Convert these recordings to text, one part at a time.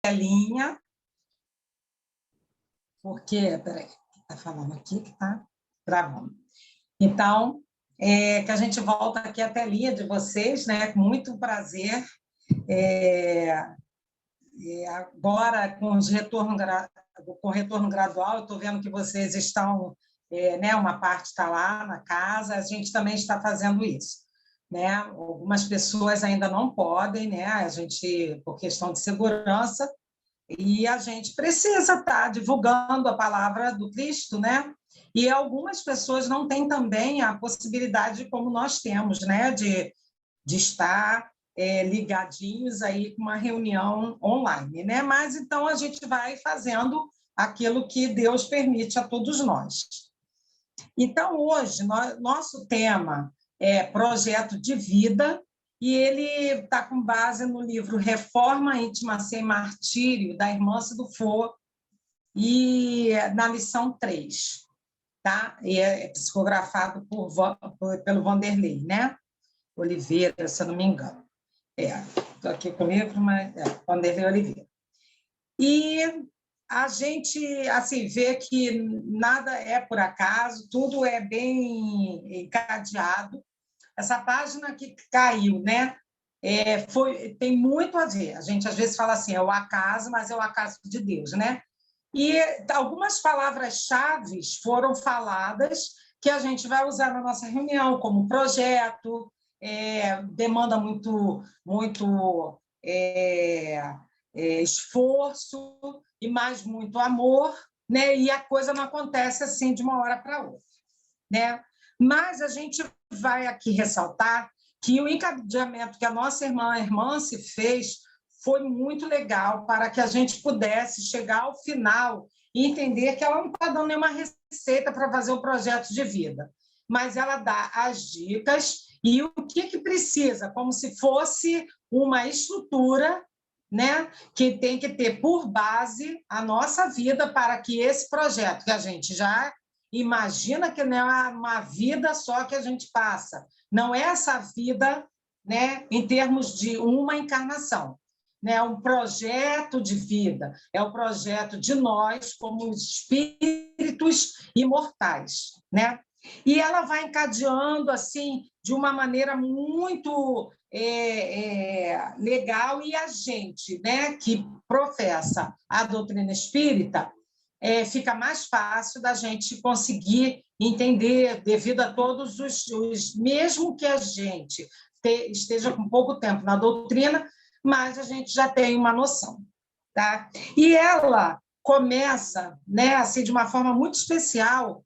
telinha, porque, peraí, está falando aqui que está gravando. Então, que a gente volta aqui à telinha de vocês, né? Com muito prazer. Agora, com retorno gradual, eu estou vendo que vocês estão, né? Uma parte está lá na casa, a gente também está fazendo isso. Né? Algumas pessoas ainda não podem, né? A gente, por questão de segurança, e a gente precisa estar divulgando a palavra do Cristo, né? E algumas pessoas não têm também a possibilidade, como nós temos, né? De estar ligadinhos aí com uma reunião online, né? Mas então a gente vai fazendo aquilo que Deus permite a todos nós. Então, hoje, nosso tema é projeto de vida, e ele está com base no livro Reforma Íntima Sem Martírio, da irmã Cido-Flor, e na lição 3, tá? E é psicografado pelo Vanderlei, né? Oliveira, se eu não me engano. Estou aqui com o livro, mas Vanderlei Oliveira. E a gente assim vê que nada é por acaso, tudo é bem encadeado. Essa página que caiu, né? Tem muito a ver. A gente às vezes fala assim, é o acaso, mas é o acaso de Deus, né? E algumas palavras-chave foram faladas que a gente vai usar na nossa reunião, como projeto, demanda muito esforço e mais muito amor, né? E a coisa não acontece assim de uma hora para outra, né? Mas a gente vai aqui ressaltar que o encadeamento que a nossa irmã se fez foi muito legal para que a gente pudesse chegar ao final e entender que ela não está dando nenhuma receita para fazer um projeto de vida, mas ela dá as dicas e o que precisa, como se fosse uma estrutura, né, que tem que ter por base a nossa vida para que esse projeto que a gente já imagina que não é uma vida só que a gente passa, não é essa vida, né, em termos de uma encarnação, né, é um projeto de vida, é um projeto de nós como espíritos imortais, né? E ela vai encadeando assim de uma maneira muito legal, e a gente, né, que professa a doutrina espírita, fica mais fácil da gente conseguir entender, devido a todos mesmo que a gente esteja com pouco tempo na doutrina, mas a gente já tem uma noção, tá? E ela começa, né, assim, de uma forma muito especial,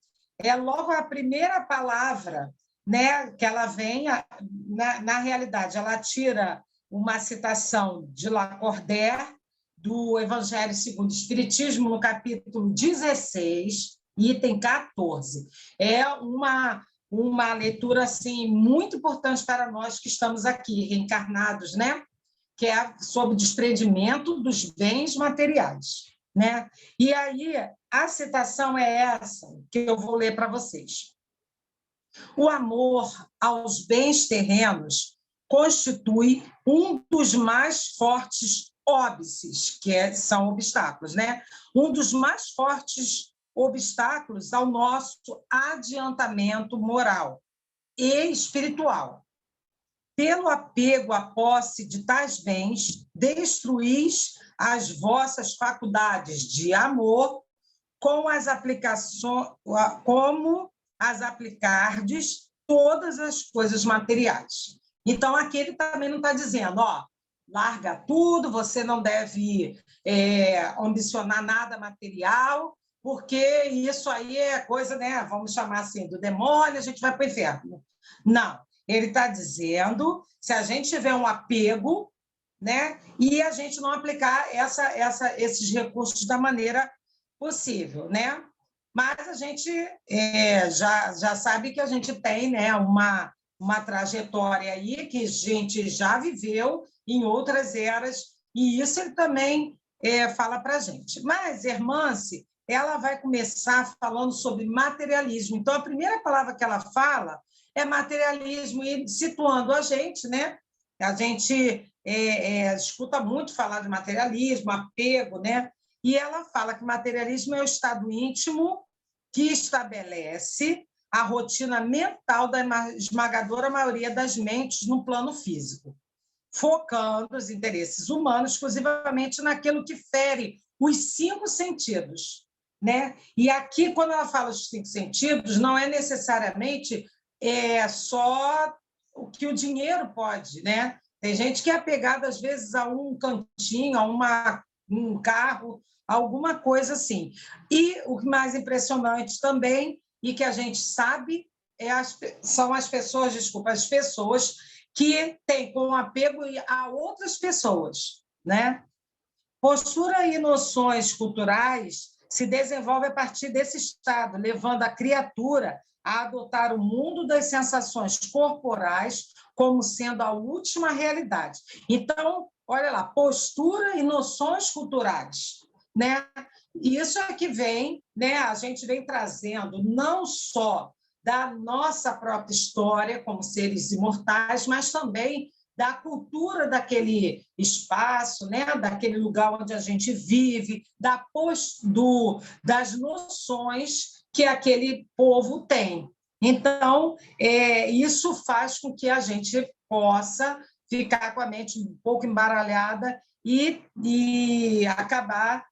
logo a primeira palavra, né, que ela vem, na realidade, ela tira uma citação de Lacordaire, do Evangelho segundo o Espiritismo, no capítulo 16, item 14. É uma leitura assim, muito importante para nós que estamos aqui, reencarnados, né? Que é sobre o desprendimento dos bens materiais, né? E aí, a citação é essa, que eu vou ler para vocês. O amor aos bens terrenos constitui um dos mais fortes óbices, são obstáculos, né? Um dos mais fortes obstáculos ao nosso adiantamento moral e espiritual. Pelo apego à posse de tais bens, destruís as vossas faculdades de amor como as aplicardes todas as coisas materiais. Então, aqui ele também não está dizendo, larga tudo, você não deve ambicionar nada material, porque isso aí é coisa, né, vamos chamar assim, do demônio, a gente vai para o inferno. Não, ele está dizendo, se a gente tiver um apego, né, e a gente não aplicar esses recursos da maneira possível, né? Mas a gente já sabe que a gente tem, né, uma trajetória aí que a gente já viveu em outras eras, e isso ele também fala para a gente. Mas Hermance, ela vai começar falando sobre materialismo. Então, a primeira palavra que ela fala é materialismo, e situando a gente, né? A gente escuta muito falar de materialismo, apego, né? E ela fala que materialismo é o estado íntimo que estabelece a rotina mental da esmagadora maioria das mentes no plano físico, focando os interesses humanos exclusivamente naquilo que fere os 5 sentidos, né? E aqui, quando ela fala dos 5 sentidos, não é necessariamente só o que o dinheiro pode, né? Tem gente que é apegada, às vezes, a um cantinho, a um carro, alguma coisa assim. E o mais impressionante também, e que a gente sabe, são as pessoas, as pessoas que têm com apego a outras pessoas, né? Postura e noções culturais se desenvolvem a partir desse estado, levando a criatura a adotar o mundo das sensações corporais como sendo a última realidade. Então, olha lá, postura e noções culturais, né? Isso é que vem, né? A gente vem trazendo não só da nossa própria história como seres imortais, mas também da cultura daquele espaço, né? Daquele lugar onde a gente vive, das noções que aquele povo tem. Então, isso faz com que a gente possa ficar com a mente um pouco embaralhada e acabar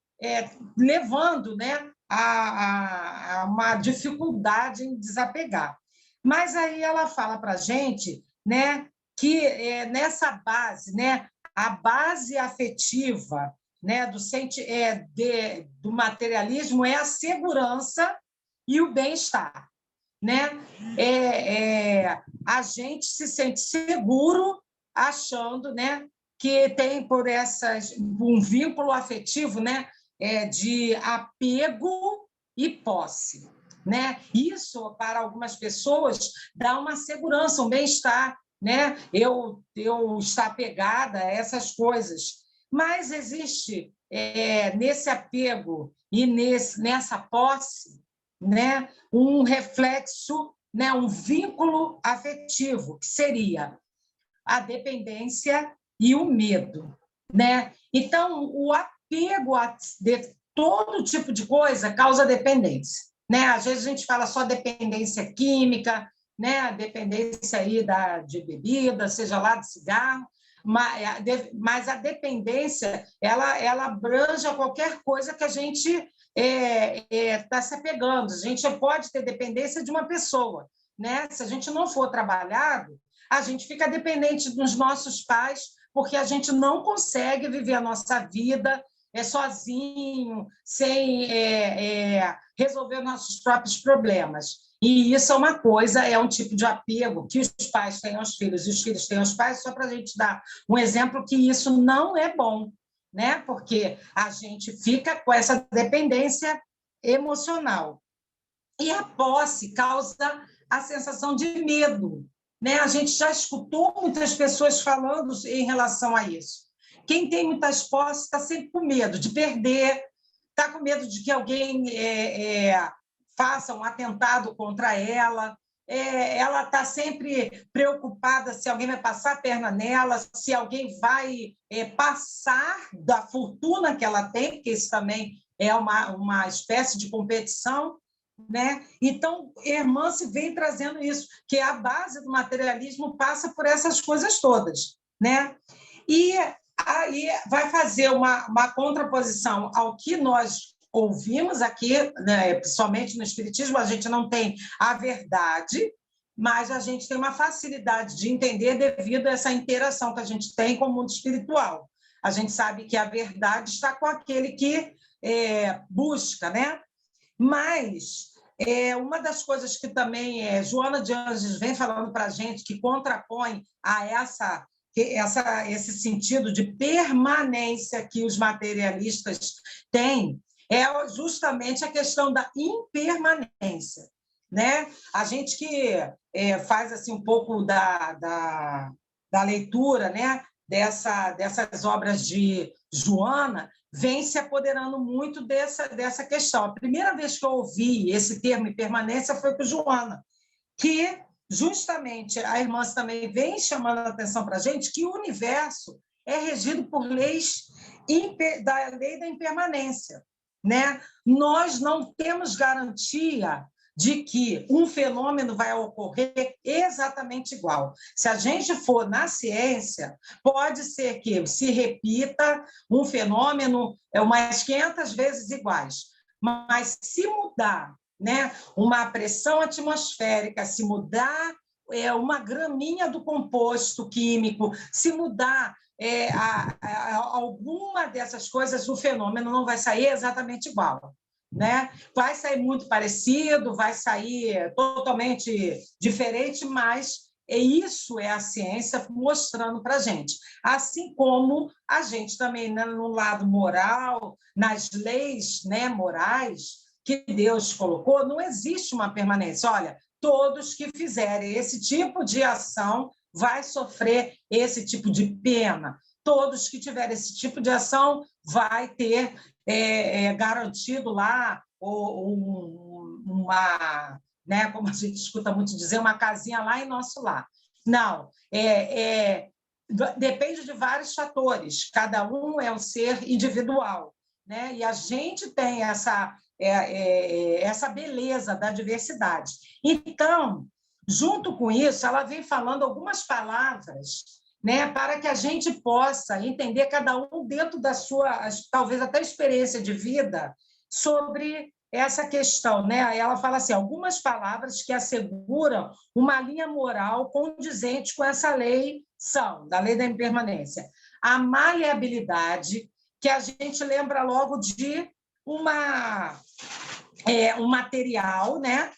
levando, né, a uma dificuldade em desapegar. Mas aí ela fala para a gente, né, que nessa base, né, a base afetiva, né, do materialismo é a segurança e o bem-estar, né? A gente se sente seguro achando, né, que tem um vínculo afetivo, né, de apego e posse, né? Isso para algumas pessoas dá uma segurança, um bem-estar, né? Eu estar apegada a essas coisas, mas existe nesse apego e nessa posse, né, um reflexo, né, um vínculo afetivo, que seria a dependência e o medo, né? Então, o apego a todo tipo de coisa causa dependência, né? Às vezes a gente fala só dependência química, né? A dependência aí de bebida, seja lá de cigarro, mas a dependência ela abrange qualquer coisa que a gente está se apegando. A gente pode ter dependência de uma pessoa, né? Se a gente não for trabalhado, a gente fica dependente dos nossos pais, porque a gente não consegue viver a nossa vida sozinho, sem resolver nossos próprios problemas. E isso é uma coisa, é um tipo de apego que os pais têm aos filhos e os filhos têm aos pais, só para a gente dar um exemplo que isso não é bom, né? Porque a gente fica com essa dependência emocional. E a posse causa a sensação de medo, né? A gente já escutou muitas pessoas falando em relação a isso. Quem tem muitas posses está sempre com medo de perder, está com medo de que alguém faça um atentado contra ela, ela está sempre preocupada se alguém vai passar a perna nela, se alguém vai passar da fortuna que ela tem, porque isso também é uma espécie de competição, né? Então, Hermance vem trazendo isso, que a base do materialismo passa por essas coisas todas, né? E aí vai fazer uma contraposição ao que nós ouvimos aqui, né? Principalmente no Espiritismo, a gente não tem a verdade, mas a gente tem uma facilidade de entender devido a essa interação que a gente tem com o mundo espiritual. A gente sabe que a verdade está com aquele que busca, né? Mas uma das coisas que também Joana de Anjos vem falando para a gente, que contrapõe a esse sentido de permanência que os materialistas têm, é justamente a questão da impermanência, né? A gente que faz assim um pouco da leitura, né? Dessas obras de Joana, vem se apoderando muito dessa questão. A primeira vez que eu ouvi esse termo impermanência foi com Joana, que justamente a irmã também vem chamando a atenção para a gente que o universo é regido por leis da lei da impermanência, né? Nós não temos garantia de que um fenômeno vai ocorrer exatamente igual. Se a gente for na ciência, pode ser que se repita um fenômeno umas 500 vezes iguais, mas se mudar, né, uma pressão atmosférica, se mudar uma graminha do composto químico, se mudar alguma dessas coisas, o fenômeno não vai sair exatamente igual, né? Vai sair muito parecido, vai sair totalmente diferente, mas isso é a ciência mostrando para a gente. Assim como a gente também, né, no lado moral, nas leis, né, morais que Deus colocou, não existe uma permanência. Olha, todos que fizerem esse tipo de ação vai sofrer esse tipo de pena. Todos que tiverem esse tipo de ação vai ter garantido lá uma, né, como a gente escuta muito dizer, uma casinha lá em nosso lar. Não, depende de vários fatores, cada um é um ser individual, né? E a gente tem essa beleza da diversidade. Então, junto com isso, ela vem falando algumas palavras, né, para que a gente possa entender cada um dentro da sua, talvez até experiência de vida, sobre essa questão, né? Ela fala assim, algumas palavras que asseguram uma linha moral condizente com essa lei são, da lei da impermanência, a maleabilidade, que a gente lembra logo de um material, né?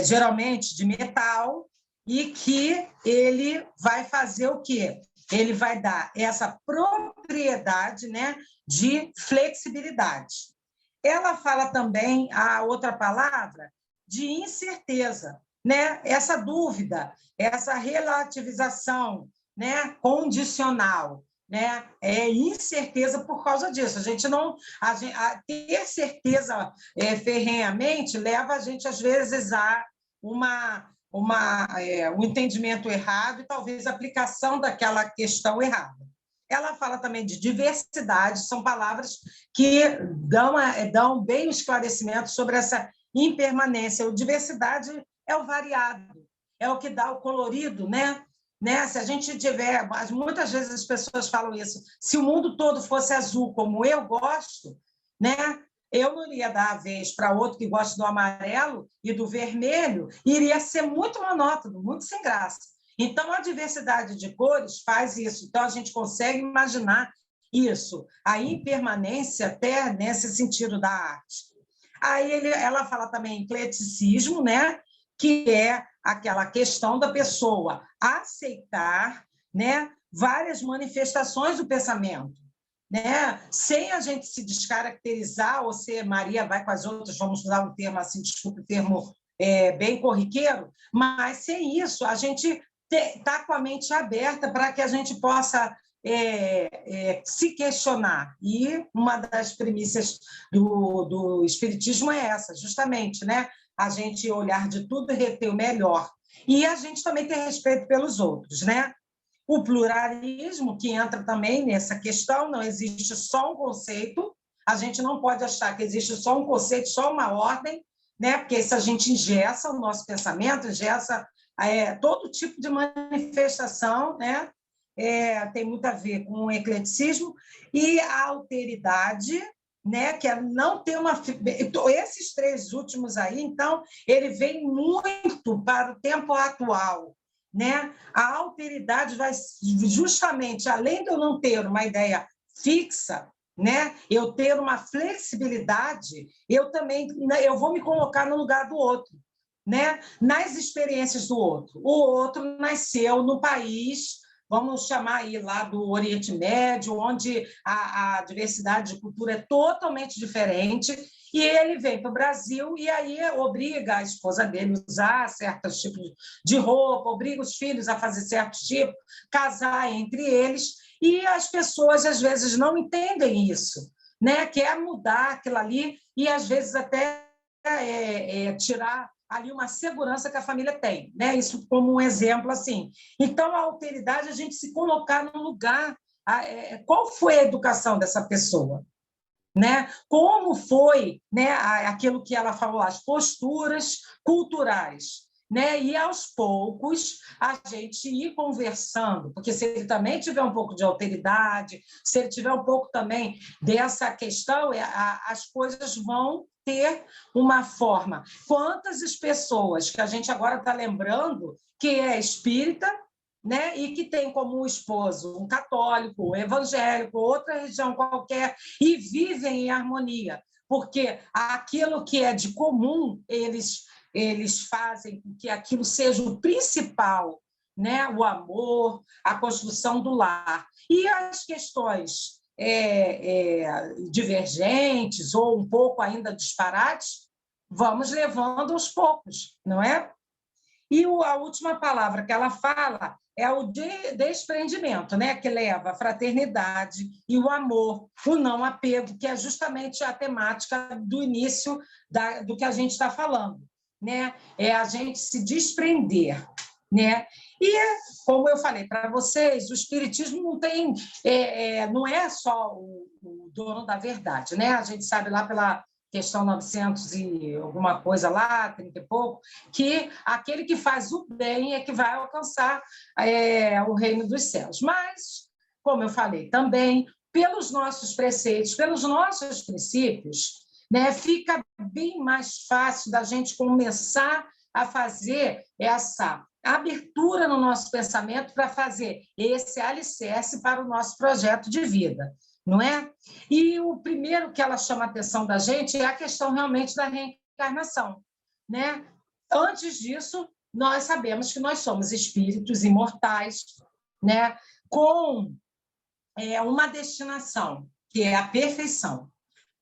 Geralmente de metal, e que ele vai fazer o quê? Ele vai dar essa propriedade, né, de flexibilidade. Ela fala também, a outra palavra, de incerteza, né? Essa dúvida, essa relativização, né, condicional, né? É incerteza por causa disso. A ter certeza ferrenhamente leva a gente, às vezes, a um entendimento errado e talvez a aplicação daquela questão errada. Ela fala também de diversidade, são palavras que dão bem o esclarecimento sobre essa impermanência. A diversidade é o variado, é o que dá o colorido, né? Se a gente tiver... Muitas vezes as pessoas falam isso. Se o mundo todo fosse azul, como eu gosto, né? Eu não iria dar a vez para outro que gosta do amarelo e do vermelho, iria ser muito monótono, muito sem graça. Então, a diversidade de cores faz isso. Então, a gente consegue imaginar isso, a impermanência até nesse sentido da arte. Aí ela fala também em ecleticismo, né? Que é aquela questão da pessoa aceitar, né, várias manifestações do pensamento, né? Sem a gente se descaracterizar ou ser Maria vai com as outras, vamos usar um termo assim, desculpe, o termo bem corriqueiro, mas sem isso a gente está com a mente aberta para que a gente possa se questionar. E uma das premissas do Espiritismo é essa, justamente, né? A gente olhar de tudo e reter o melhor. E a gente também ter respeito pelos outros, né? O pluralismo, que entra também nessa questão, não existe só um conceito, a gente não pode achar que existe só um conceito, só uma ordem, né? Porque se a gente engessa o nosso pensamento, engessa todo tipo de manifestação, né? Tem muito a ver com o ecleticismo e a alteridade, né? Que é não ter uma... Esses três últimos aí, então, ele vem muito para o tempo atual, né? A alteridade vai justamente, além de eu não ter uma ideia fixa, né? Eu ter uma flexibilidade, eu vou me colocar no lugar do outro, né? Nas experiências do outro. O outro nasceu no país, vamos chamar aí lá do Oriente Médio, onde a diversidade de cultura é totalmente diferente, e ele vem para o Brasil e aí obriga a esposa dele a usar certos tipos de roupa, obriga os filhos a fazer certos tipos, casar entre eles, e as pessoas, às vezes, não entendem isso, né? Quer mudar aquilo ali e, às vezes, até tirar ali uma segurança que a família tem, né? Isso como um exemplo assim. Então, a alteridade é a gente se colocar no lugar. Qual foi a educação dessa pessoa? Né? Como foi, né, aquilo que ela falou, as posturas culturais, né? E aos poucos a gente ir conversando, porque se ele também tiver um pouco de alteridade, se ele tiver um pouco também dessa questão, as coisas vão ter uma forma. Quantas as pessoas que a gente agora está lembrando que é espírita, né? E que tem como esposo um católico, um evangélico, outra religião qualquer, e vivem em harmonia, porque aquilo que é de comum, eles fazem com que aquilo seja o principal, né? O amor, a construção do lar. E as questões divergentes ou um pouco ainda disparates, vamos levando aos poucos, não é? E a última palavra que ela fala é o desprendimento, né? Que leva a fraternidade e o amor, o não apego, que é justamente a temática do início do que a gente está falando, né? É a gente se desprender, né? E, como eu falei para vocês, o espiritismo não tem, não é só o dono da verdade, né? A gente sabe lá pela questão 900 e alguma coisa lá, 30 e pouco, que aquele que faz o bem é que vai alcançar o reino dos céus. Mas, como eu falei também, pelos nossos preceitos, pelos nossos princípios, né, fica bem mais fácil da gente começar a fazer essa abertura no nosso pensamento para fazer esse alicerce para o nosso projeto de vida, não é? E o primeiro que ela chama a atenção da gente é a questão realmente da reencarnação, né? Antes disso, nós sabemos que nós somos espíritos imortais, né? Com uma destinação, que é a perfeição.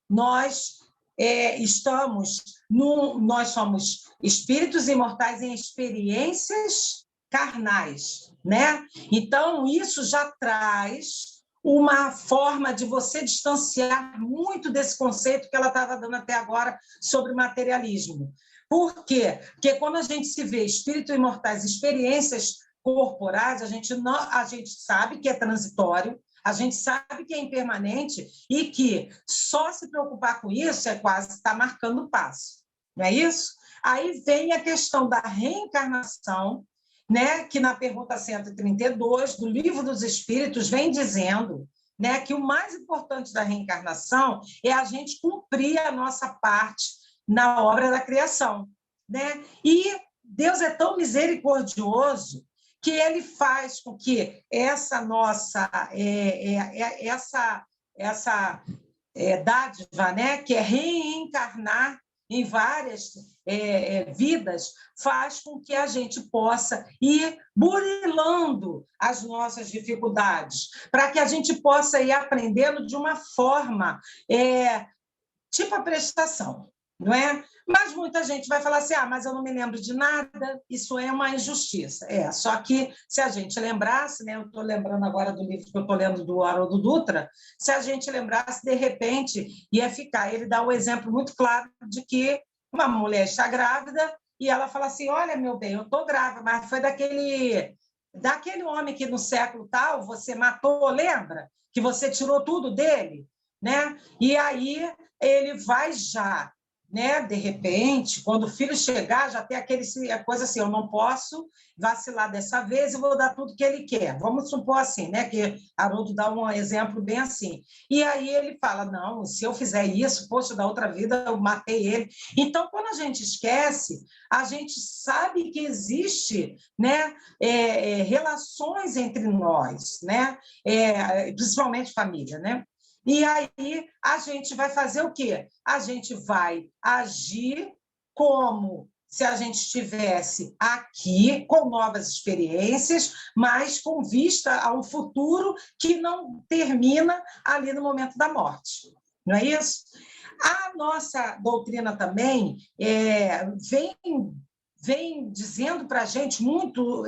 Nós nós somos espíritos imortais em experiências carnais, né? Então, isso já traz uma forma de você distanciar muito desse conceito que ela estava dando até agora sobre materialismo. Por quê? Porque quando a gente se vê espíritos imortais, experiências corporais, a gente sabe que é transitório, a gente sabe que é impermanente e que só se preocupar com isso é quase estar marcando o passo, não é isso? Aí vem a questão da reencarnação, né, que na pergunta 132 do Livro dos Espíritos vem dizendo, né, que o mais importante da reencarnação é a gente cumprir a nossa parte na obra da criação, né? E Deus é tão misericordioso que ele faz com que essa nossa dádiva, né, que é reencarnar em várias vidas, faz com que a gente possa ir burilando as nossas dificuldades, para que a gente possa ir aprendendo de uma forma tipo a prestação, não é? Mas muita gente vai falar assim, mas eu não me lembro de nada, isso é uma injustiça. Só que se a gente lembrasse, né, eu estou lembrando agora do livro que eu estou lendo do Haroldo Dutra, se a gente lembrasse, de repente, ia ficar. Ele dá um exemplo muito claro de que uma mulher está grávida e ela fala assim, olha, meu bem, eu estou grávida, mas foi daquele homem que no século tal você matou, lembra? Que você tirou tudo dele, né? E aí ele vai já, né? De repente, quando o filho chegar, já tem a coisa assim, eu não posso vacilar dessa vez e vou dar tudo que ele quer. Vamos supor assim, né? Que Haroldo dá um exemplo bem assim. E aí ele fala, não, se eu fizer isso, poxa, da outra vida eu matei ele. Então, quando a gente esquece, a gente sabe que existe, né? Relações entre nós, né? Principalmente família, né? E aí a gente vai fazer o quê? A gente vai agir como se a gente estivesse aqui com novas experiências, mas com vista a um futuro que não termina ali no momento da morte. Não é isso? A nossa doutrina também vem dizendo para a gente muito,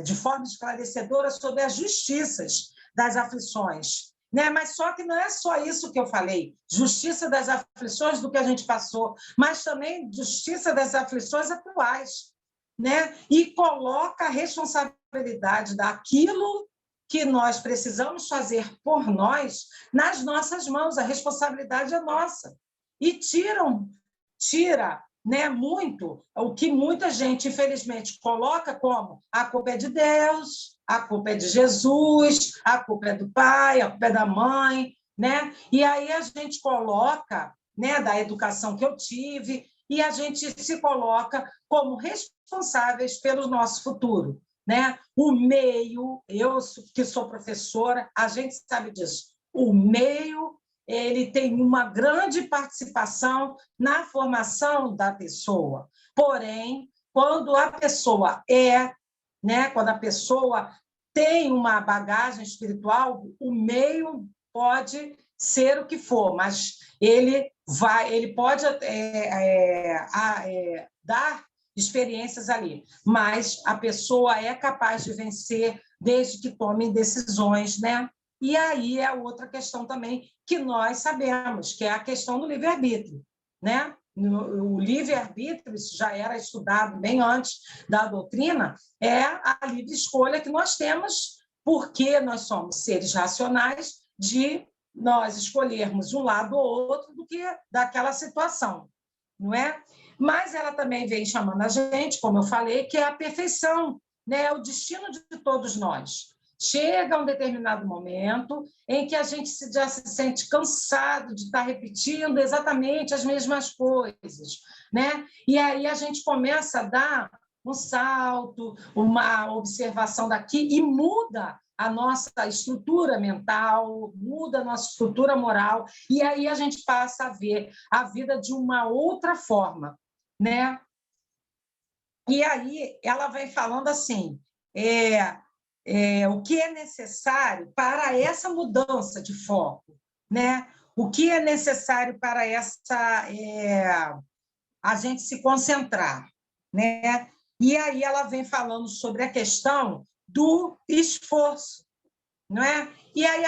de forma esclarecedora, sobre as justiças das aflições, né? Mas só que não é só isso que eu falei, justiça das aflições do que a gente passou, mas também justiça das aflições atuais, né? E coloca a responsabilidade daquilo que nós precisamos fazer por nós nas nossas mãos, a responsabilidade é nossa. E tira, né, muito o que muita gente, infelizmente, coloca como a culpa é de Deus, a culpa é de Jesus, a culpa é do pai, a culpa é da mãe, né? E aí a gente coloca, né, da educação que eu tive, e a gente se coloca como responsáveis pelo nosso futuro, né? O meio, eu que sou professora, a gente sabe disso. O meio, ele tem uma grande participação na formação da pessoa. Porém, quando a pessoa né, quando a pessoa tem uma bagagem espiritual, o meio pode ser o que for, mas ele pode dar experiências ali, mas a pessoa é capaz de vencer desde que tome decisões, né? E aí é outra questão também que nós sabemos, que é a questão do livre-arbítrio, né? O livre-arbítrio, isso já era estudado bem antes da doutrina, é a livre escolha que nós temos, porque nós somos seres racionais, de nós escolhermos um lado ou outro do que daquela situação, não é? Mas ela também vem chamando a gente, como eu falei, que é a perfeição, né? O destino de todos nós. Chega um determinado momento em que a gente já se sente cansado de estar repetindo exatamente as mesmas coisas, né? E aí a gente começa a dar um salto, uma observação daqui e muda a nossa estrutura mental, muda a nossa estrutura moral, e aí a gente passa a ver a vida de uma outra forma, né? E aí ela vai falando assim, o que é necessário para essa mudança de foco, né? O que é necessário para a gente se concentrar, né? E aí ela vem falando sobre a questão do esforço, não é? E aí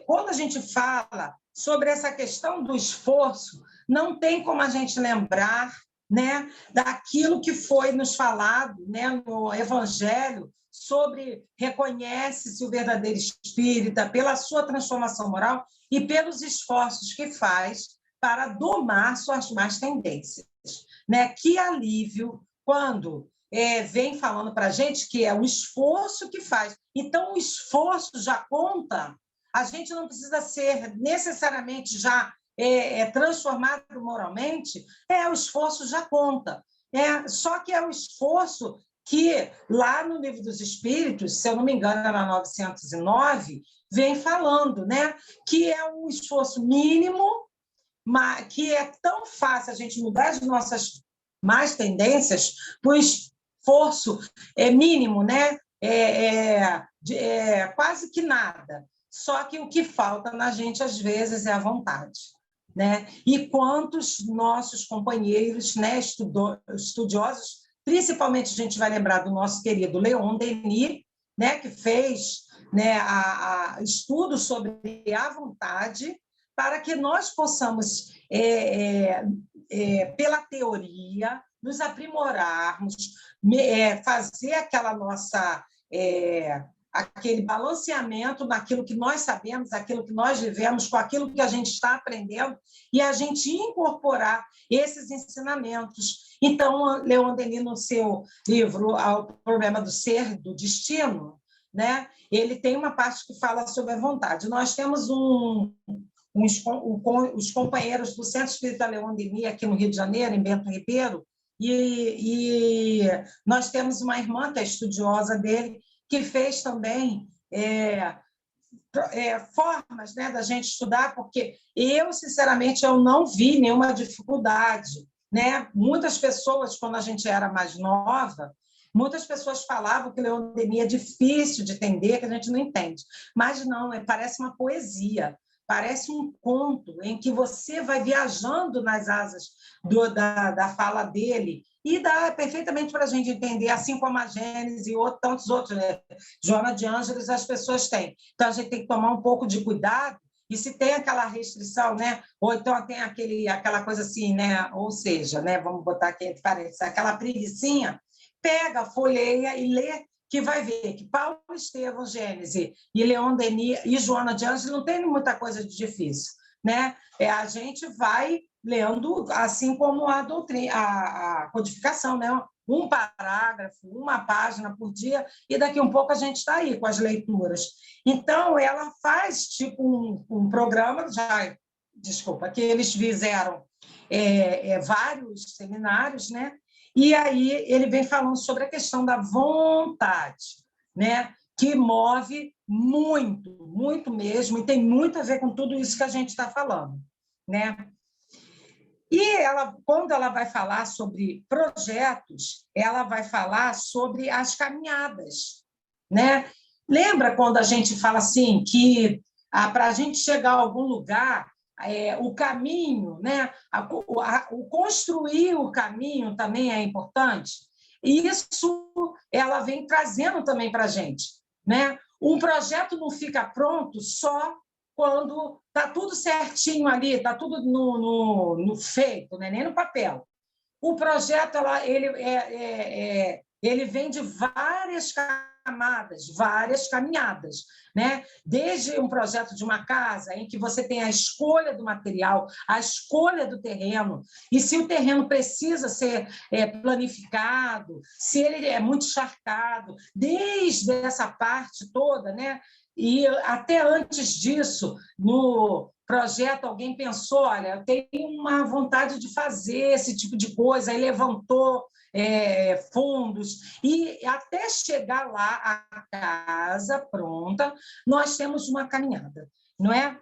quando a gente fala sobre essa questão do esforço, não tem como a gente lembrar, né, daquilo que foi nos falado, né, no Evangelho, sobre reconhece-se o verdadeiro espírita pela sua transformação moral e pelos esforços que faz para domar suas más tendências, né? Que alívio quando vem falando para a gente que é o esforço que faz. Então, o esforço já conta, a gente não precisa ser necessariamente já transformado moralmente, o esforço já conta. Só que é o esforço que, lá no Livro dos Espíritos, se eu não me engano, era 909, vem falando, né? Que é um esforço mínimo, mas que é tão fácil a gente mudar as nossas más tendências, pois esforço mínimo, né? Quase que nada. Só que o que falta na gente, às vezes, é a vontade, né? E quantos nossos companheiros, né, estudiosos, principalmente a gente vai lembrar do nosso querido Leon Denis, né, que fez, né, estudos sobre a vontade, para que nós possamos, pela teoria, nos aprimorarmos, fazer aquela nossa aquele balanceamento naquilo que nós sabemos, aquilo que nós vivemos, com aquilo que a gente está aprendendo, e a gente incorporar esses ensinamentos. Então, Leon Denis, no seu livro O Problema do Ser, do Destino, né, ele tem uma parte que fala sobre a vontade. Nós temos os companheiros do Centro Espírita Leon Denis, aqui no Rio de Janeiro, em Bento Ribeiro, e nós temos uma irmã que é estudiosa dele, que fez também formas, né, da gente estudar, porque eu, sinceramente, eu não vi nenhuma dificuldade, né? Muitas pessoas, quando a gente era mais nova, muitas pessoas falavam que Leon Denis é difícil de entender, que a gente não entende. Mas não, parece uma poesia, parece um conto em que você vai viajando nas asas da fala dele, e dá perfeitamente para a gente entender, assim como a Gênese e tantos outros, né? Joana de Ângeles, as pessoas têm. Então, a gente tem que tomar um pouco de cuidado, e se tem aquela restrição, né? Ou então tem aquela coisa assim, né? Ou seja, né? Vamos botar aqui entre parênteses, aquela preguicinha, pega, folheia e lê, que vai ver que Paulo Estevão, Gênese e Leon Denis e Joana de Ângeles não tem muita coisa de difícil, né? A gente vai lendo, assim como a doutrina, a codificação, né? Um parágrafo, uma página por dia, e daqui a um pouco a gente está aí com as leituras. Então, ela faz tipo um programa, desculpa, que eles fizeram vários seminários, né? E aí ele vem falando sobre a questão da vontade, né? Que move muito, muito mesmo, e tem muito a ver com tudo isso que a gente está falando, né? E ela, quando ela vai falar sobre projetos, ela vai falar sobre as caminhadas, né? Lembra quando a gente fala assim que para a gente chegar a algum lugar, o caminho, né? O construir o caminho também é importante. E isso ela vem trazendo também para a gente, né? Um projeto não fica pronto só quando está tudo certinho ali, está tudo no feito, né? Nem no papel. O projeto ele vem de várias camadas, várias caminhadas, né? Desde um projeto de uma casa, em que você tem a escolha do material, a escolha do terreno, e se o terreno precisa ser planificado, se ele é muito encharcado, desde essa parte toda, né? E até antes disso, no projeto, alguém pensou, olha, eu tenho uma vontade de fazer esse tipo de coisa, aí levantou fundos, e até chegar lá, a casa pronta, nós temos uma caminhada, não é?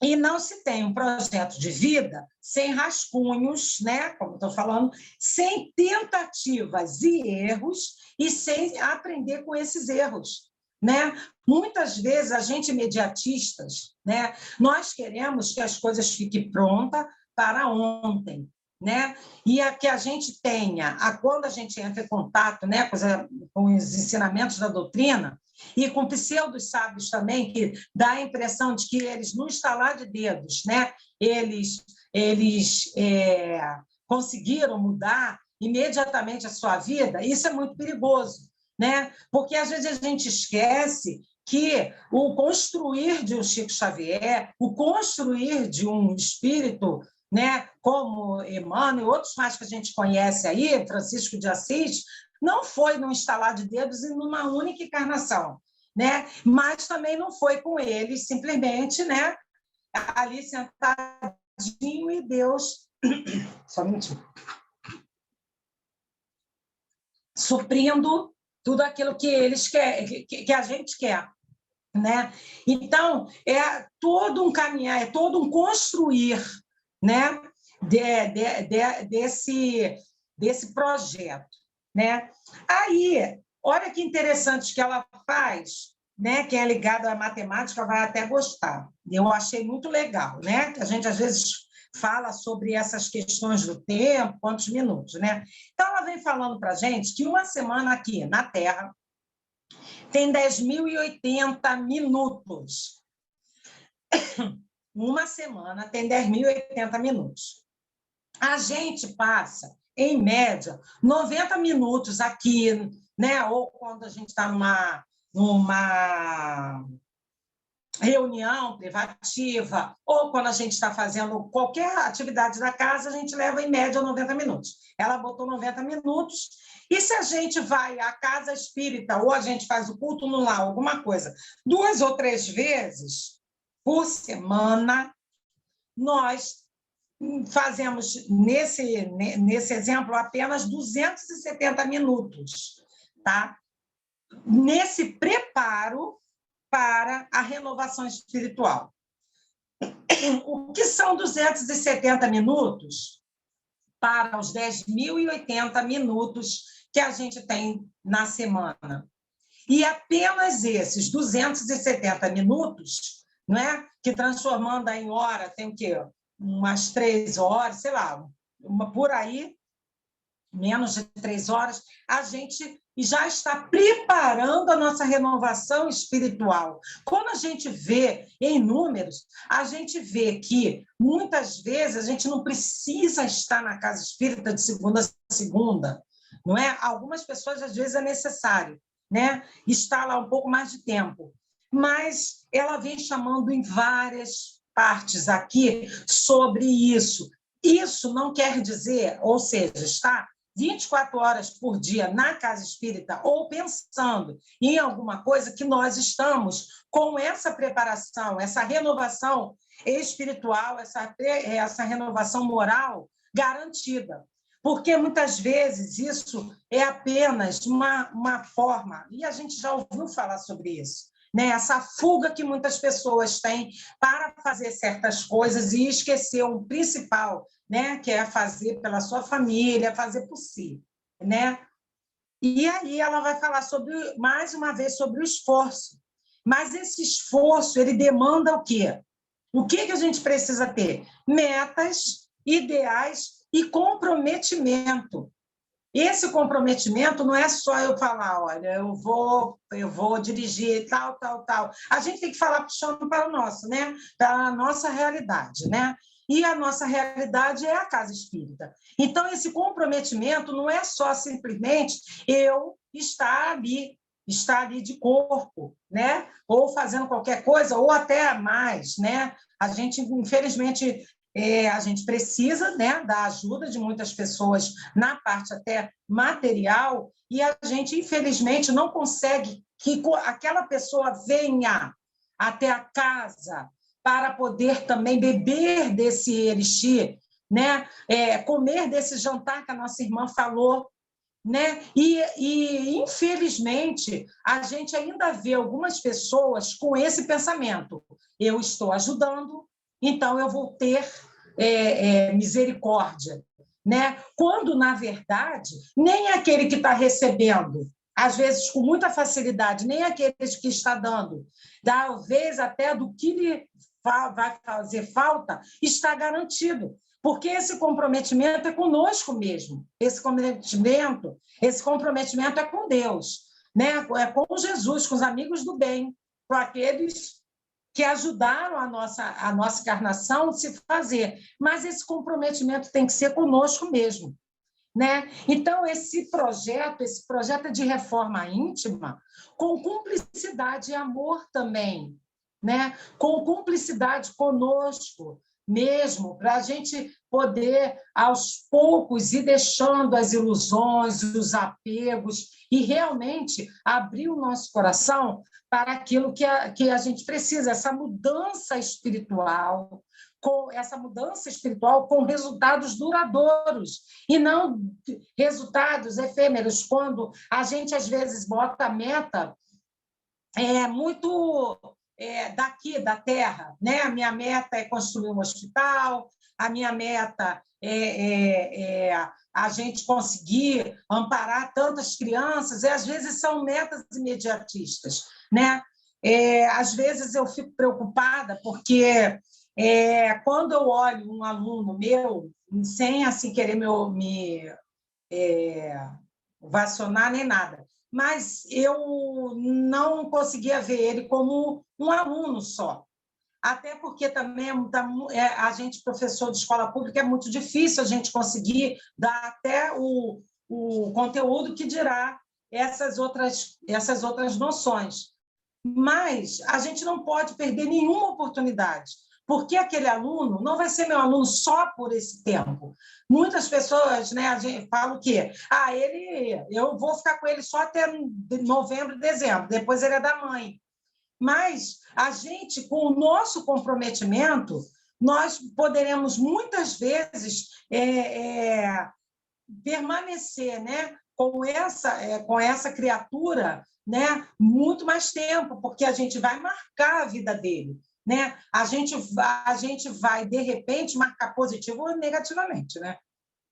E não se tem um projeto de vida sem rascunhos, né? Como estou falando, sem tentativas e erros, e sem aprender com esses erros, né? Muitas vezes a gente imediatistas, né? Nós queremos que as coisas fiquem prontas para ontem, né? E que a gente tenha, quando a gente entra em contato, né, com os ensinamentos da doutrina, e com pseudos sábios também, que dá a impressão de que eles, no estalar de dedos, né, eles conseguiram mudar imediatamente a sua vida. Isso é muito perigoso, né? Porque às vezes a gente esquece que o construir de um Chico Xavier, o construir de um espírito, né, como Emmanuel e outros mais que a gente conhece aí, Francisco de Assis, não foi num estalar de dedos e numa única encarnação, né? Mas também não foi com ele simplesmente, né, ali sentadinho e Deus só um minutinho, suprindo tudo aquilo que eles querem, que a gente quer, né? Então, é todo um caminhar, é todo um construir, né, desse projeto, né? Aí, olha que interessante que ela faz, né? Quem é ligado à matemática vai até gostar. Eu achei muito legal, né? Que a gente às vezes fala sobre essas questões do tempo, quantos minutos, né? Então, ela vem falando para a gente que uma semana aqui na Terra tem 10.080 minutos. Uma semana tem 10.080 minutos. A gente passa, em média, 90 minutos aqui, né? Ou quando a gente está numa reunião privativa, ou quando a gente está fazendo qualquer atividade da casa, a gente leva, em média, 90 minutos. Ela botou 90 minutos, e se a gente vai à casa espírita, ou a gente faz o culto no lar, alguma coisa, 2 ou 3 vezes por semana, nós fazemos, nesse exemplo, apenas 270 minutos, tá? Nesse preparo para a renovação espiritual. O que são 270 minutos para os 10.080 minutos que a gente tem na semana? E apenas esses 270 minutos, não é? Que transformando em hora, tem o quê? Umas 3 horas, sei lá, por aí, menos de 3 horas, a gente já está preparando a nossa renovação espiritual. Quando a gente vê em números, a gente vê que, muitas vezes, a gente não precisa estar na casa espírita de segunda a segunda, não é? Algumas pessoas, às vezes, é necessário, né? Estar lá um pouco mais de tempo. Mas ela vem chamando em várias partes aqui sobre isso. Isso não quer dizer, ou seja, está 24 horas por dia na casa espírita ou pensando em alguma coisa, que nós estamos com essa preparação, essa renovação espiritual, essa renovação moral garantida. Porque muitas vezes isso é apenas uma forma, e a gente já ouviu falar sobre isso, né? Essa fuga que muitas pessoas têm para fazer certas coisas e esquecer o principal, né? Que é fazer pela sua família, fazer por si, né? E aí ela vai falar sobre, mais uma vez, sobre o esforço. Mas esse esforço, ele demanda o quê? O que a gente precisa ter? Metas, ideais e comprometimento. Esse comprometimento não é só eu falar, olha, eu vou dirigir tal, tal, tal. A gente tem que falar puxando para o nosso, né? Para a nossa realidade, né? E a nossa realidade é a casa espírita. Então, esse comprometimento não é só simplesmente eu estar ali de corpo, né? Ou fazendo qualquer coisa, ou até mais, né? A gente, infelizmente, a gente precisa, né, da ajuda de muitas pessoas na parte até material, e a gente, infelizmente, não consegue que aquela pessoa venha até a casa para poder também beber desse elixir, né? Comer desse jantar que a nossa irmã falou, né? E, infelizmente, a gente ainda vê algumas pessoas com esse pensamento: eu estou ajudando, então eu vou ter misericórdia, né? Quando, na verdade, nem aquele que está recebendo, às vezes com muita facilidade, nem aquele que está dando, talvez até do que lhe vai fazer falta, está garantido. Porque esse comprometimento é conosco mesmo. Esse comprometimento é com Deus, né? É com Jesus, com os amigos do bem, com aqueles que ajudaram a nossa encarnação a se fazer. Mas esse comprometimento tem que ser conosco mesmo, né? Então, esse projeto de reforma íntima, com cumplicidade e amor também, né? Com cumplicidade conosco mesmo, para a gente poder, aos poucos, ir deixando as ilusões, os apegos, e realmente abrir o nosso coração para aquilo que a gente precisa, essa mudança espiritual, com resultados duradouros, e não resultados efêmeros, quando a gente, às vezes, bota a meta muito daqui, da terra, né? A minha meta é construir um hospital, a minha meta é a gente conseguir amparar tantas crianças, e às vezes são metas imediatistas, né? Às vezes eu fico preocupada porque quando eu olho um aluno meu, sem assim querer me vacionar nem nada, mas eu não conseguia ver ele como um aluno só. Até porque também a gente, professor de escola pública, é muito difícil a gente conseguir dar até o conteúdo que dirá essas outras noções. Mas a gente não pode perder nenhuma oportunidade, porque aquele aluno não vai ser meu aluno só por esse tempo. Muitas pessoas, né, a gente fala o quê? Eu vou ficar com ele só até novembro, dezembro, depois ele é da mãe. Mas a gente, com o nosso comprometimento, nós poderemos muitas vezes permanecer, né, com essa criatura, né, muito mais tempo, porque a gente vai marcar a vida dele, né? A gente vai, de repente, marcar positivo ou negativamente, né?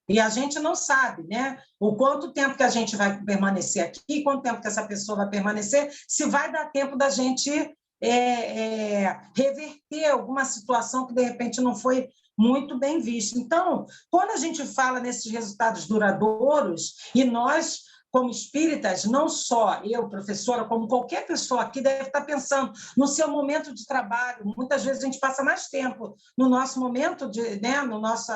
E a gente não sabe, né? O quanto tempo que a gente vai permanecer aqui, quanto tempo que essa pessoa vai permanecer, se vai dar tempo da gente reverter alguma situação que, de repente, não foi muito bem vista. Então, quando a gente fala nesses resultados duradouros, e nós, como espíritas, não só eu, professora, como qualquer pessoa aqui deve estar pensando no seu momento de trabalho. Muitas vezes a gente passa mais tempo no nosso momento,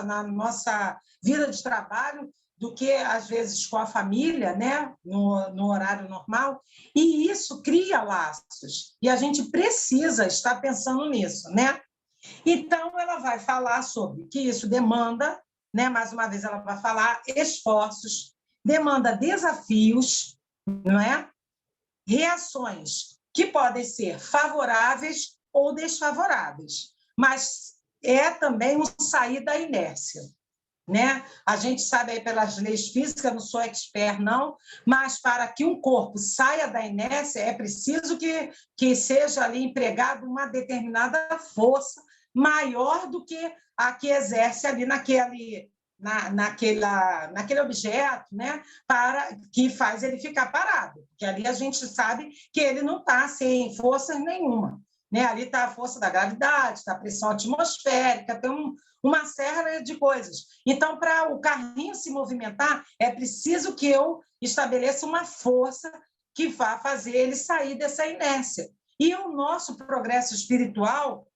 na nossa vida de trabalho, do que, às vezes, com a família, né? no horário normal, e isso cria laços, e a gente precisa estar pensando nisso, né? Então, ela vai falar sobre que isso demanda, né? Mais uma vez, ela vai falar esforços, demanda desafios, não é? Reações que podem ser favoráveis ou desfavoráveis, mas é também um sair da inércia. Né? A gente sabe aí pelas leis físicas, não sou expert, não, mas para que um corpo saia da inércia, é preciso que seja ali empregado uma determinada força maior do que a que exerce ali naquele objeto, né? Para que faz ele ficar parado, porque ali a gente sabe que ele não está sem força nenhuma. Né? Ali está a força da gravidade, está a pressão atmosférica, tem uma série de coisas. Então, para o carrinho se movimentar, é preciso que eu estabeleça uma força que vá fazer ele sair dessa inércia. E o nosso progresso espiritual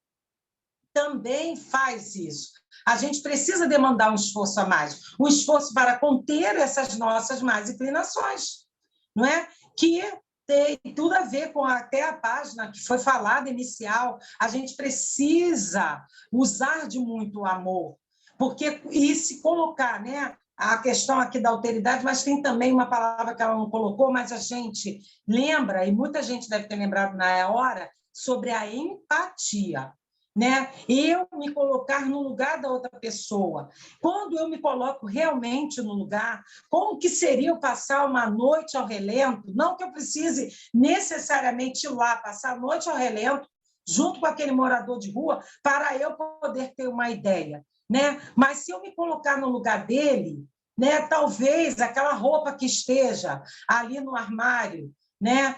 também faz isso. A gente precisa demandar um esforço a mais, um esforço para conter essas nossas más inclinações, não é? Que tem tudo a ver com até a página que foi falada inicial. A gente precisa usar de muito amor, porque e se colocar, né? A questão aqui da alteridade, mas tem também uma palavra que ela não colocou, mas a gente lembra, e muita gente deve ter lembrado na hora, sobre a empatia. Né? Eu me colocar no lugar da outra pessoa. Quando eu me coloco realmente no lugar, como que seria eu passar uma noite ao relento? Não que eu precise necessariamente ir lá, passar a noite ao relento, junto com aquele morador de rua, para eu poder ter uma ideia. Né? Mas se eu me colocar no lugar dele, né, talvez aquela roupa que esteja ali no armário, né,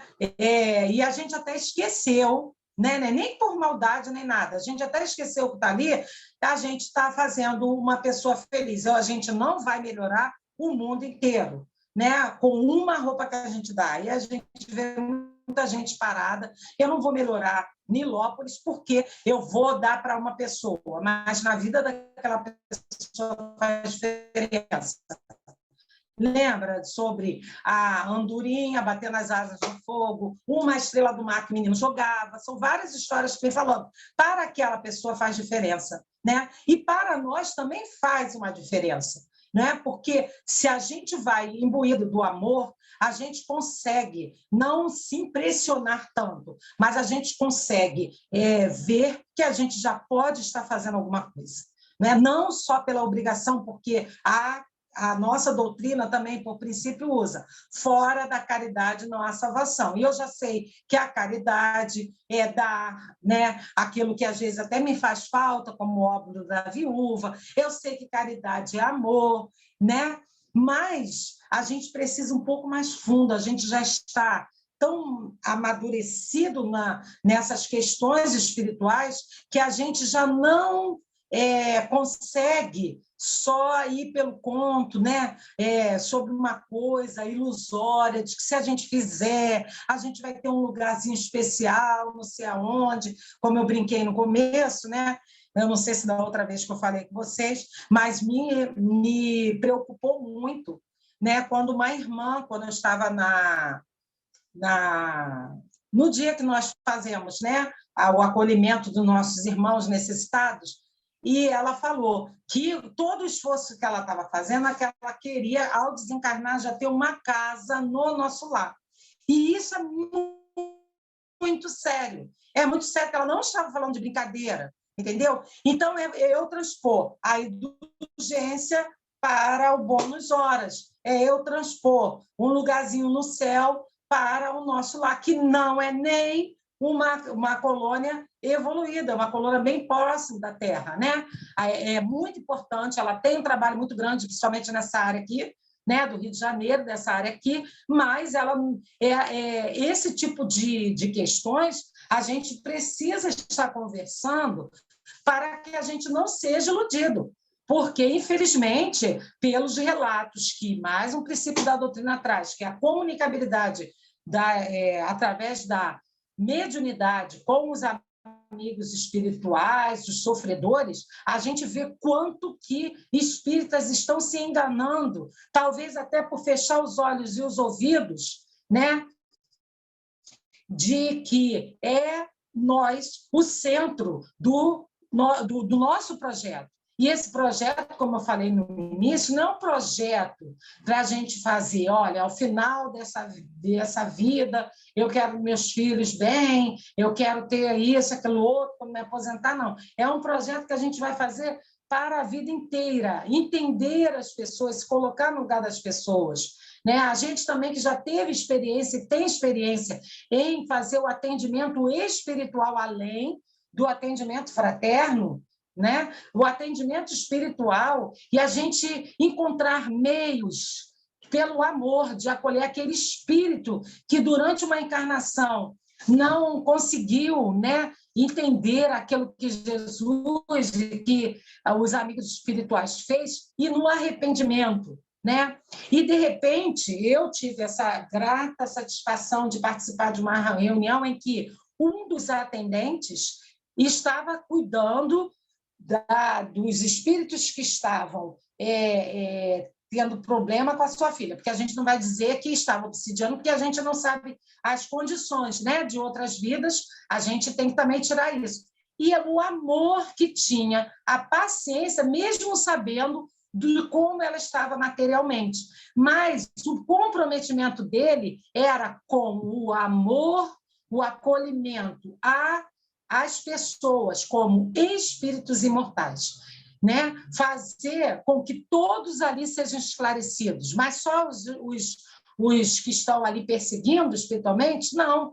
e a gente até esqueceu, né? Nem por maldade, nem nada. A gente até esqueceu que está ali, a gente está fazendo uma pessoa feliz. A gente não vai melhorar o mundo inteiro, né? Com uma roupa que a gente dá. E a gente vê muita gente parada. Eu não vou melhorar Nilópolis porque eu vou dar para uma pessoa, mas na vida daquela pessoa faz diferença. Lembra sobre a andorinha bater nas asas do fogo, uma estrela do mar que o menino jogava? São várias histórias que vem falando. Para aquela pessoa faz diferença, né? E para nós também faz uma diferença, né? Porque se a gente vai imbuído do amor, a gente consegue não se impressionar tanto, mas a gente consegue ver que a gente já pode estar fazendo alguma coisa, né? Não só pela obrigação, porque a nossa doutrina também, por princípio, usa fora da caridade não há salvação. E eu já sei que a caridade é dar, né, aquilo que às vezes até me faz falta, como o óbolo da viúva. Eu sei que caridade é amor, né? Mas a gente precisa um pouco mais fundo, a gente já está tão amadurecido nessas questões espirituais que a gente já não consegue só ir pelo conto, né? Sobre uma coisa ilusória, de que se a gente fizer, a gente vai ter um lugarzinho especial, não sei aonde, como eu brinquei no começo, né? Eu não sei se da outra vez que eu falei com vocês, mas me preocupou muito, né? Quando uma irmã, quando eu estava no dia que nós fazemos, né? O acolhimento dos nossos irmãos necessitados, e ela falou que todo o esforço que ela estava fazendo é que ela queria, ao desencarnar, já ter uma casa no nosso lar. E isso é muito sério. É muito sério, que ela não estava falando de brincadeira, entendeu? Então, eu transpor a indulgência para o bônus horas. Eu transpor um lugarzinho no céu para o nosso lar, que não é nem uma colônia evoluída, uma colônia bem próxima da Terra, né? É muito importante, ela tem um trabalho muito grande, principalmente nessa área aqui, né, do Rio de Janeiro, dessa área aqui, mas ela esse tipo de questões A gente precisa estar conversando para que a gente não seja iludido, porque, infelizmente, pelos relatos que mais um princípio da doutrina traz, que é a comunicabilidade através da mediunidade com os amigos espirituais, os sofredores, a gente vê quanto que espíritas estão se enganando, talvez até por fechar os olhos e os ouvidos, né? De que é nós o centro do nosso projeto. E esse projeto, como eu falei no início, não é um projeto para a gente fazer, olha, ao final dessa vida, eu quero meus filhos bem, eu quero ter isso, aquilo outro, para me aposentar, não. É um projeto que a gente vai fazer para a vida inteira, entender as pessoas, se colocar no lugar das pessoas. Né? A gente também que já teve experiência e tem experiência em fazer o atendimento espiritual além do atendimento fraterno, né? O atendimento espiritual e a gente encontrar meios pelo amor de acolher aquele espírito que durante uma encarnação não conseguiu, né, entender aquilo que Jesus e que os amigos espirituais fez e no arrependimento, né? E de repente eu tive essa grata satisfação de participar de uma reunião em que um dos atendentes estava cuidando dos espíritos que estavam tendo problema com a sua filha, porque a gente não vai dizer que estava obsidiando, porque a gente não sabe as condições, né, de outras vidas, a gente tem que também tirar isso. E o amor que tinha, a paciência, mesmo sabendo de como ela estava materialmente. Mas o comprometimento dele era com o amor, o acolhimento às pessoas como espíritos imortais, né? Fazer com que todos ali sejam esclarecidos, mas só os que estão ali perseguindo espiritualmente, não.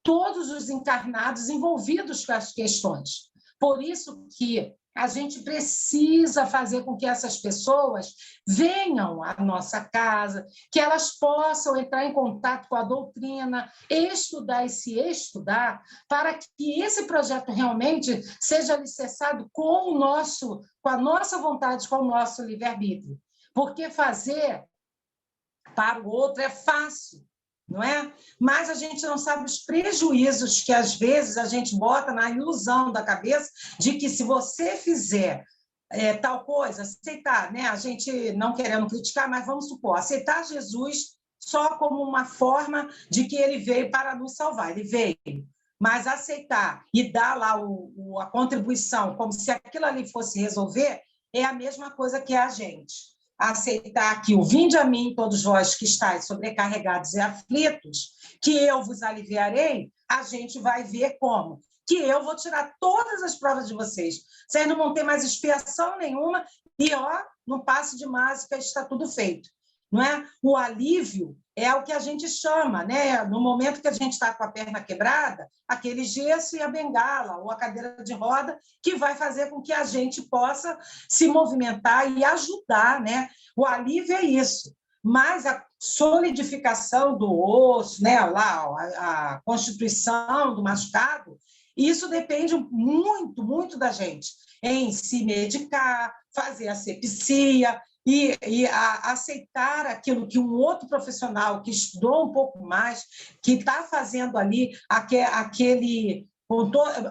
Todos os encarnados envolvidos com as questões. Por isso que a gente precisa fazer com que essas pessoas venham à nossa casa, que elas possam entrar em contato com a doutrina, estudar e se estudar, para que esse projeto realmente seja alicerçado com a nossa vontade, com o nosso livre-arbítrio. Porque fazer para o outro é fácil, não é? Mas a gente não sabe os prejuízos que, às vezes, a gente bota na ilusão da cabeça de que, se você fizer tal coisa, aceitar, né? A gente não querendo criticar, mas vamos supor, aceitar Jesus só como uma forma de que ele veio para nos salvar, ele veio. Mas aceitar e dar lá a contribuição como se aquilo ali fosse resolver é a mesma coisa que a gente. Aceitar que o vinde a mim, todos vós que estáis sobrecarregados e aflitos, que eu vos aliviarei, a gente vai ver como. Que eu vou tirar todas as provas de vocês. Vocês não vão ter mais expiação nenhuma e, no passe de mágica está tudo feito. Não é? O alívio é o que a gente chama, né? No momento que a gente está com a perna quebrada, aquele gesso e a bengala, ou a cadeira de roda, que vai fazer com que a gente possa se movimentar e ajudar, né? O alívio é isso. Mas a solidificação do osso, né? Lá, a constituição do machucado, isso depende muito, muito da gente, em se medicar, fazer asepsia, e aceitar aquilo que um outro profissional que estudou um pouco mais, que está fazendo ali aquele,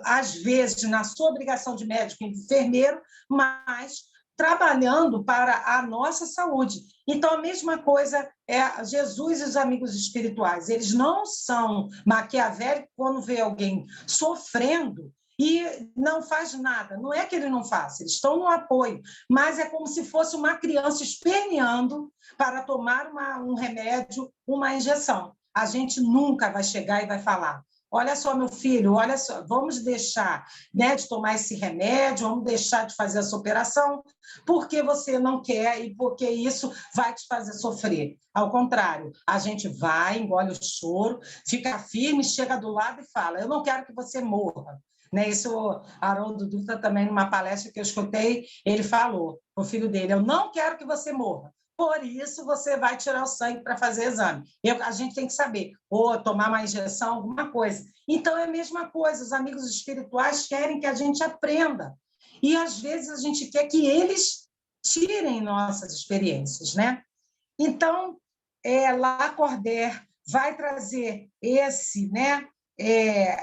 às vezes, na sua obrigação de médico e enfermeiro, mas trabalhando para a nossa saúde. Então, a mesma coisa é Jesus e os amigos espirituais. Eles não são maquiavélicos quando vê alguém sofrendo e não faz nada. Não é que ele não faça, eles estão no apoio, mas é como se fosse uma criança esperneando para tomar um remédio, uma injeção. A gente nunca vai chegar e vai falar: olha só, meu filho, olha só, vamos deixar, né, de tomar esse remédio, vamos deixar de fazer essa operação, porque você não quer e porque isso vai te fazer sofrer. Ao contrário, a gente vai, engole o choro, fica firme, chega do lado e fala: eu não quero que você morra. Né? Isso, Haroldo Dutra, também, numa palestra que eu escutei, ele falou para o filho dele: eu não quero que você morra, por isso você vai tirar o sangue para fazer exame. A gente tem que saber, ou tomar uma injeção, alguma coisa. Então, é a mesma coisa, os amigos espirituais querem que a gente aprenda. E, às vezes, a gente quer que eles tirem nossas experiências, né? Então, Lacordaire vai trazer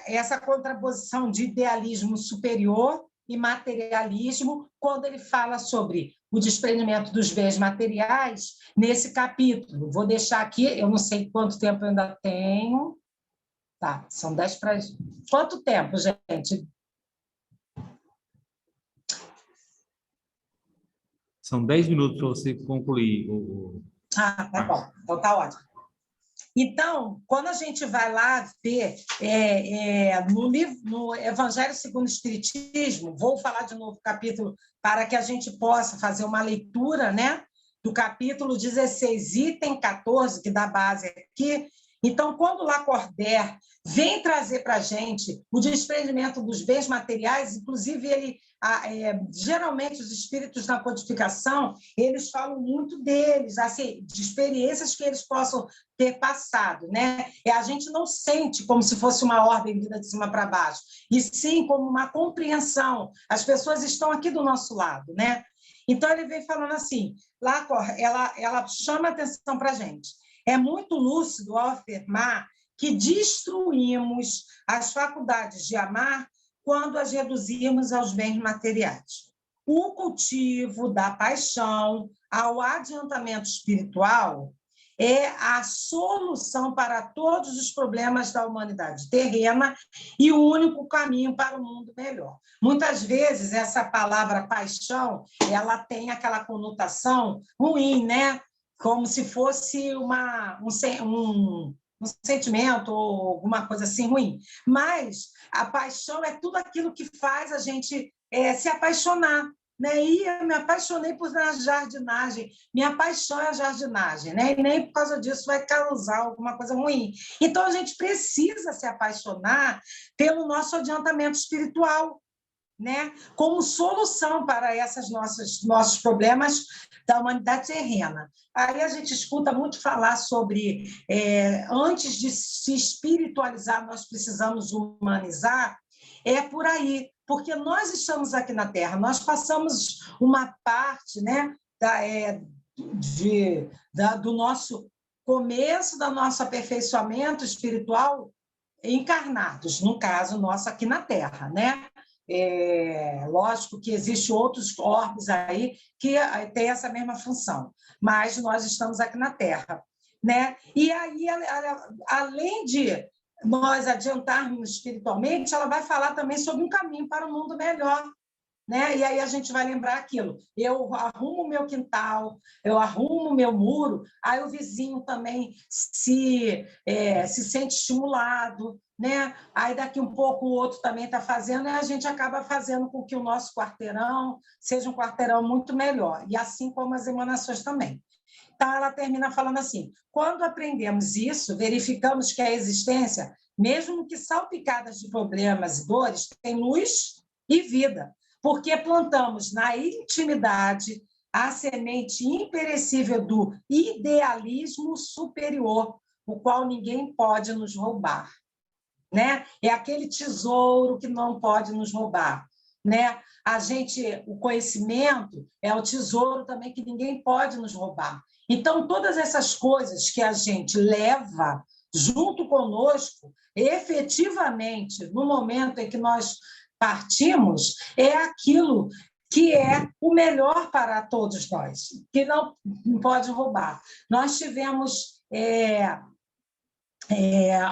essa contraposição de idealismo superior e materialismo, quando ele fala sobre o desprendimento dos bens materiais, nesse capítulo. Vou deixar aqui, eu não sei quanto tempo eu ainda tenho. Tá, são 10 para... Quanto tempo, gente? São 10 minutos para você concluir. Tá bom. Então, tá ótimo. Então, quando a gente vai lá ver no Evangelho segundo o Espiritismo, vou falar de novo o capítulo para que a gente possa fazer uma leitura, né, do capítulo 16, item 14, que dá base aqui. Então, quando Lacordaire vem trazer para a gente o desprendimento dos bens materiais, inclusive geralmente os espíritos na codificação, eles falam muito deles, assim, de experiências que eles possam ter passado, né? A gente não sente como se fosse uma ordem vinda de cima para baixo, e sim como uma compreensão. As pessoas estão aqui do nosso lado, né? Então, ele vem falando assim, ela chama atenção para a gente. É muito lúcido ao afirmar que destruímos as faculdades de amar quando as reduzirmos aos bens materiais. O cultivo da paixão ao adiantamento espiritual é a solução para todos os problemas da humanidade terrena e o único caminho para um mundo melhor. Muitas vezes, essa palavra paixão, ela tem aquela conotação ruim, né? Como se fosse um sentimento ou alguma coisa assim ruim. Mas a paixão é tudo aquilo que faz a gente se apaixonar. Né? E eu me apaixonei por jardinagem. Minha paixão é a jardinagem, né? E nem por causa disso vai causar alguma coisa ruim. Então, a gente precisa se apaixonar pelo nosso adiantamento espiritual, né? Como solução para esses nossos problemas da humanidade terrena. Aí a gente escuta muito falar sobre antes de se espiritualizar, nós precisamos humanizar. É por aí, porque nós estamos aqui na Terra, nós passamos uma parte, né, do nosso começo, do nosso aperfeiçoamento espiritual encarnados, no caso nosso aqui na Terra, né? Lógico que existem outros orbes aí que têm essa mesma função, mas nós estamos aqui na Terra, né? E aí, além de nós adiantarmos espiritualmente, ela vai falar também sobre um caminho para um mundo melhor, né? E aí a gente vai lembrar aquilo. Eu arrumo o meu quintal, eu arrumo o meu muro, aí o vizinho também se sente estimulado, né? Aí daqui um pouco o outro também está fazendo, e a gente acaba fazendo com que o nosso quarteirão seja um quarteirão muito melhor, e assim como as emanações também. Então, ela termina falando assim: quando aprendemos isso, verificamos que a existência, mesmo que salpicadas de problemas e dores, tem luz e vida, porque plantamos na intimidade a semente imperecível do idealismo superior, o qual ninguém pode nos roubar. Né? É aquele tesouro que não pode nos roubar. Né? O conhecimento é o tesouro também que ninguém pode nos roubar. Então, todas essas coisas que a gente leva junto conosco, efetivamente, no momento em que nós partimos, é aquilo que é o melhor para todos nós, que não pode roubar. Nós tivemos,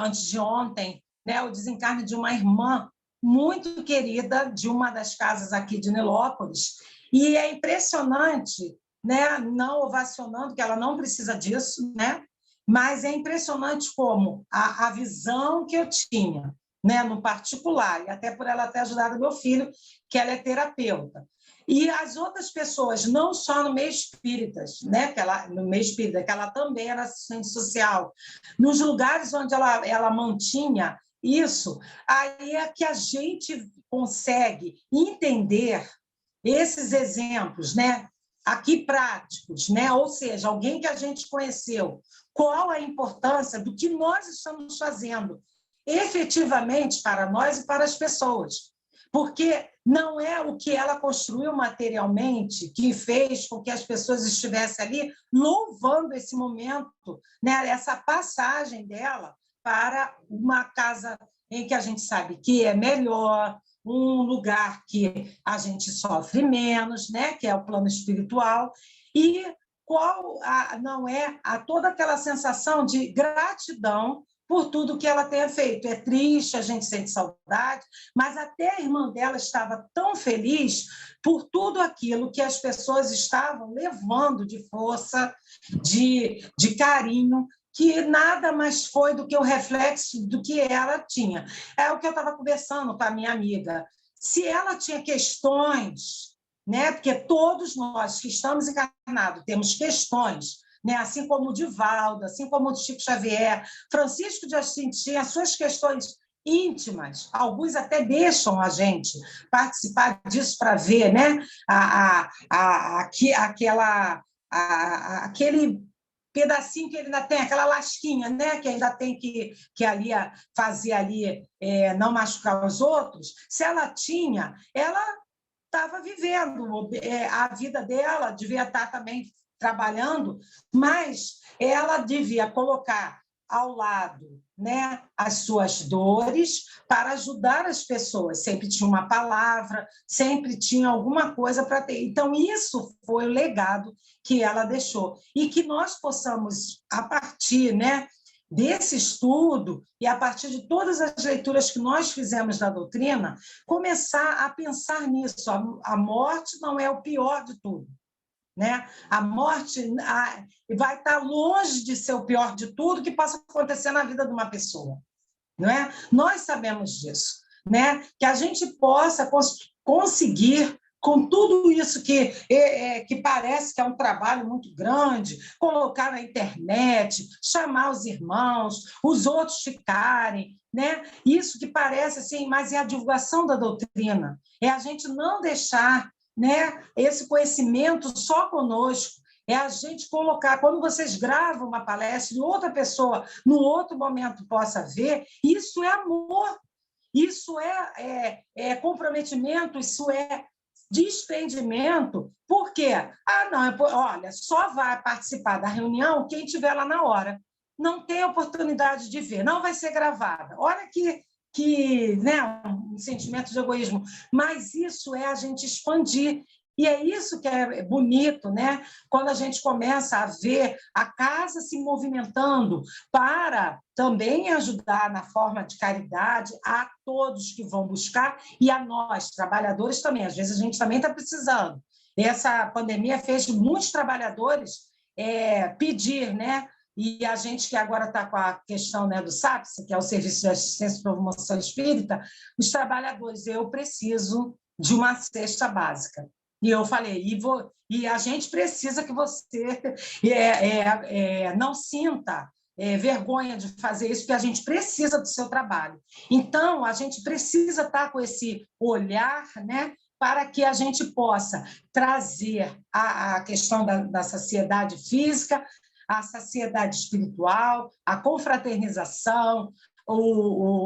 antes de ontem, né, o desencarne de uma irmã muito querida de uma das casas aqui de Nilópolis, e é impressionante, né, não ovacionando, que ela não precisa disso, né, mas é impressionante como a visão que eu tinha, né, no particular, e até por ela ter ajudado meu filho, que ela é terapeuta. E as outras pessoas, não só no meio espírita, né, no meio espírita, que ela também era assistente social, nos lugares onde ela mantinha isso, aí é que a gente consegue entender esses exemplos, né, aqui práticos, né, ou seja, alguém que a gente conheceu, qual a importância do que nós estamos fazendo efetivamente para nós e para as pessoas. Porque não é o que ela construiu materialmente que fez com que as pessoas estivessem ali louvando esse momento, né? Essa passagem dela para uma casa em que a gente sabe que é melhor, um lugar que a gente sofre menos, né? Que é o plano espiritual, e não é toda aquela sensação de gratidão por tudo que ela tenha feito. É triste, a gente sente saudade, mas até a irmã dela estava tão feliz por tudo aquilo que as pessoas estavam levando de força, de carinho, que nada mais foi do que o reflexo do que ela tinha. É o que eu estava conversando com a minha amiga. Se ela tinha questões, né? Porque todos nós que estamos encarnados temos questões, né? Assim como o Divaldo, assim como o Chico Xavier, Francisco de Assis tinha suas questões íntimas, alguns até deixam a gente participar disso para ver, né? Aquele pedacinho que ele ainda tem, aquela lasquinha, né? Que ainda tem que ali fazer ali, não machucar os outros. Se ela tinha, ela estava vivendo a vida dela, devia estar também trabalhando, mas ela devia colocar ao lado, né, as suas dores para ajudar as pessoas. Sempre tinha uma palavra, sempre tinha alguma coisa para ter. Então, isso foi o legado que ela deixou. E que nós possamos, a partir, né, desse estudo e a partir de todas as leituras que nós fizemos da doutrina, começar a pensar nisso. A morte não é o pior de tudo, né? A morte vai estar longe de ser o pior de tudo que possa acontecer na vida de uma pessoa, não é? Nós sabemos disso, né? Que a gente possa conseguir, com tudo isso que parece que é um trabalho muito grande, colocar na internet, chamar os irmãos, os outros ficarem, né? Isso que parece assim, mas é a divulgação da doutrina, é a gente não deixar, né, esse conhecimento só conosco, é a gente colocar, quando vocês gravam uma palestra e outra pessoa, no outro momento, possa ver, isso é amor, isso é comprometimento, isso é desprendimento. Por quê? Não, olha, só vai participar da reunião quem estiver lá na hora. Não tem oportunidade de ver, não vai ser gravada. Olha né, um sentimento de egoísmo, mas isso é a gente expandir. E é isso que é bonito, né? Quando a gente começa a ver a casa se movimentando para também ajudar na forma de caridade a todos que vão buscar e a nós, trabalhadores também. Às vezes a gente também está precisando. Essa pandemia fez muitos trabalhadores pedir, né? E a gente que agora está com a questão, né, do SAPS, que é o Serviço de Assistência e Promoção Espírita, os trabalhadores, eu preciso de uma cesta básica. E eu falei, e a gente precisa que você não sinta vergonha de fazer isso, porque a gente precisa do seu trabalho. Então, a gente precisa estar com esse olhar, né, para que a gente possa trazer a questão da saciedade física, a saciedade espiritual, a confraternização,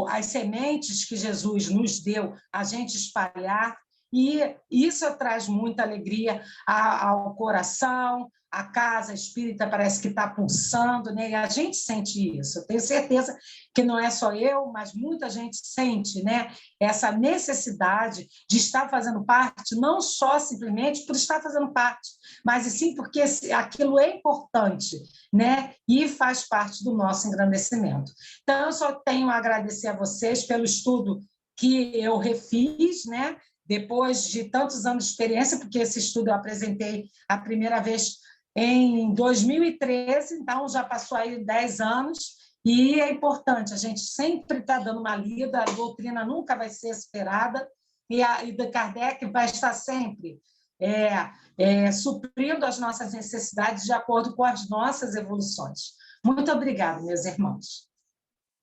as sementes que Jesus nos deu, a gente espalhar. E isso traz muita alegria ao coração, a casa espírita parece que está pulsando, né? E a gente sente isso. Eu tenho certeza que não é só eu, mas muita gente sente, né, essa necessidade de estar fazendo parte, não só simplesmente por estar fazendo parte, mas sim porque aquilo é importante, né? E faz parte do nosso engrandecimento. Então, eu só tenho a agradecer a vocês pelo estudo que eu refiz, né? Depois de tantos anos de experiência, porque esse estudo eu apresentei a primeira vez em 2013, então já passou aí 10 anos, e é importante, a gente sempre está dando uma lida, a doutrina nunca vai ser esperada, e a de Kardec vai estar sempre suprindo as nossas necessidades de acordo com as nossas evoluções. Muito obrigada, meus irmãos.